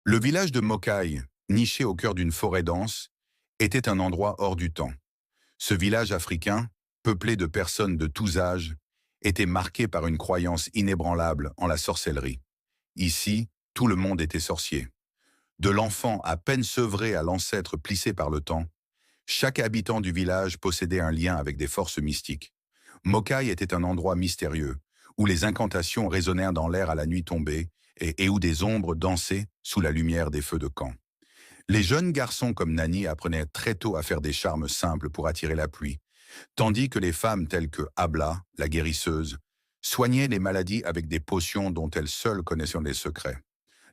Le village de Mokai, niché au cœur d'une forêt dense, était un endroit hors du temps. Ce village africain, peuplé de personnes de tous âges, était marqué par une croyance inébranlable en la sorcellerie. Ici, tout le monde était sorcier. De l'enfant à peine sevré à l'ancêtre plissé par le temps, chaque habitant du village possédait un lien avec des forces mystiques. Mokai était un endroit mystérieux, où les incantations résonnèrent dans l'air à la nuit tombée et où des ombres dansaient sous la lumière des feux de camp. Les jeunes garçons comme Nani apprenaient très tôt à faire des charmes simples pour attirer la pluie, tandis que les femmes telles que Abla, la guérisseuse, soignaient les maladies avec des potions dont elles seules connaissaient les secrets.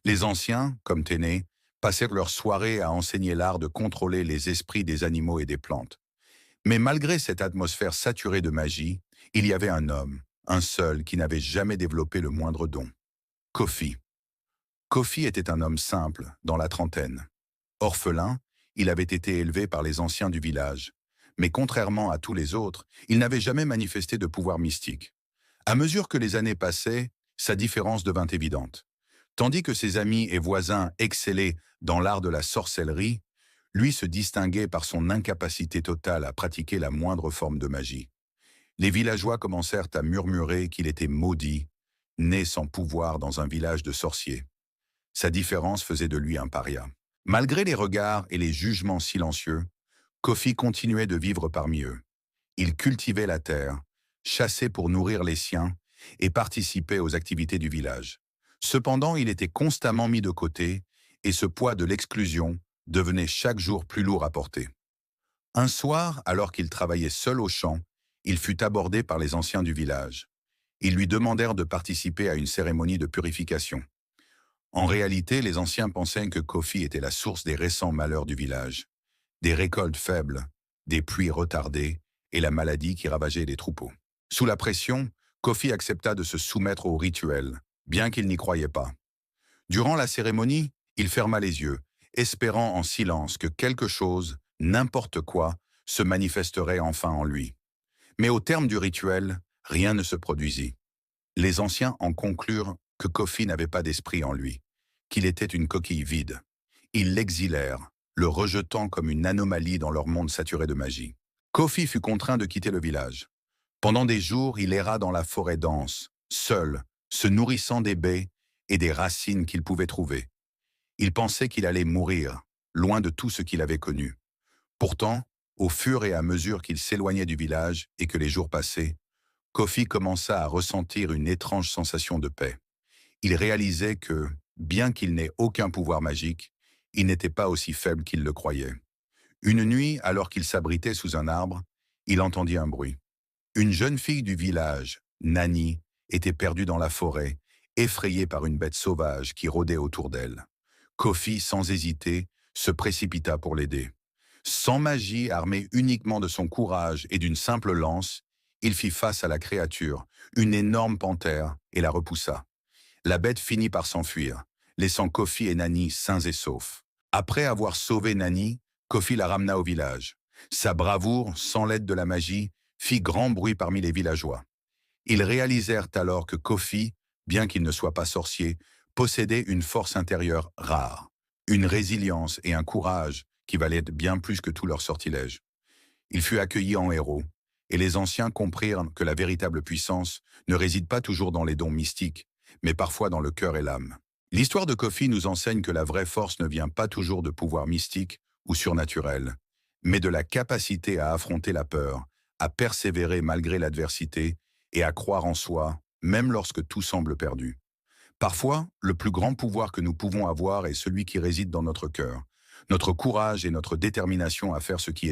Les anciens, comme Téné, passèrent leur soirée à enseigner l'art de contrôler les esprits des animaux et des plantes. Mais malgré cette atmosphère saturée de magie, il y avait un homme, un seul, qui n'avait jamais développé le moindre don. Kofi. Kofi était un homme simple, dans la trentaine. Orphelin, il avait été élevé par les anciens du village. Mais contrairement à tous les autres, il n'avait jamais manifesté de pouvoir mystique. À mesure que les années passaient, sa différence devint évidente. Tandis que ses amis et voisins excellaient dans l'art de la sorcellerie, lui se distinguait par son incapacité totale à pratiquer la moindre forme de magie. Les villageois commencèrent à murmurer qu'il était maudit, né sans pouvoir dans un village de sorciers. Sa différence faisait de lui un paria. Malgré les regards et les jugements silencieux, Kofi continuait de vivre parmi eux. Il cultivait la terre, chassait pour nourrir les siens et participait aux activités du village. Cependant, il était constamment mis de côté et ce poids de l'exclusion devenait chaque jour plus lourd à porter. Un soir, alors qu'il travaillait seul au champ, il fut abordé par les anciens du village. Ils lui demandèrent de participer à une cérémonie de purification. En réalité, les anciens pensaient que Kofi était la source des récents malheurs du village. Des récoltes faibles, des pluies retardées et la maladie qui ravageait les troupeaux. Sous la pression, Kofi accepta de se soumettre au rituel, bien qu'il n'y croyait pas. Durant la cérémonie, il ferma les yeux, espérant en silence que quelque chose, n'importe quoi, se manifesterait enfin en lui. Mais au terme du rituel, rien ne se produisit. Les anciens en conclurent que Kofi n'avait pas d'esprit en lui, qu'il était une coquille vide. Ils l'exilèrent, le rejetant comme une anomalie dans leur monde saturé de magie. Kofi fut contraint de quitter le village. Pendant des jours, il erra dans la forêt dense, seul, se nourrissant des baies et des racines qu'il pouvait trouver. Il pensait qu'il allait mourir, loin de tout ce qu'il avait connu. Pourtant, au fur et à mesure qu'il s'éloignait du village et que les jours passaient, Kofi commença à ressentir une étrange sensation de paix. Il réalisait que, bien qu'il n'ait aucun pouvoir magique, il n'était pas aussi faible qu'il le croyait. Une nuit, alors qu'il s'abritait sous un arbre, il entendit un bruit. Une jeune fille du village, Nani, était perdue dans la forêt, effrayée par une bête sauvage qui rôdait autour d'elle. Kofi, sans hésiter, se précipita pour l'aider. Sans magie, armé uniquement de son courage et d'une simple lance, il fit face à la créature, une énorme panthère, et la repoussa. La bête finit par s'enfuir, laissant Kofi et Nani sains et saufs. Après avoir sauvé Nani, Kofi la ramena au village. Sa bravoure, sans l'aide de la magie, fit grand bruit parmi les villageois. Ils réalisèrent alors que Kofi, bien qu'il ne soit pas sorcier, possédait une force intérieure rare, une résilience et un courage qui valaient bien plus que tous leurs sortilèges. Il fut accueilli en héros, et les anciens comprirent que la véritable puissance ne réside pas toujours dans les dons mystiques, mais parfois dans le cœur et l'âme. L'histoire de Kofi nous enseigne que la vraie force ne vient pas toujours de pouvoirs mystiques ou surnaturels, mais de la capacité à affronter la peur, à persévérer malgré l'adversité et à croire en soi, même lorsque tout semble perdu. Parfois, le plus grand pouvoir que nous pouvons avoir est celui qui réside dans notre cœur, notre courage et notre détermination à faire ce qui est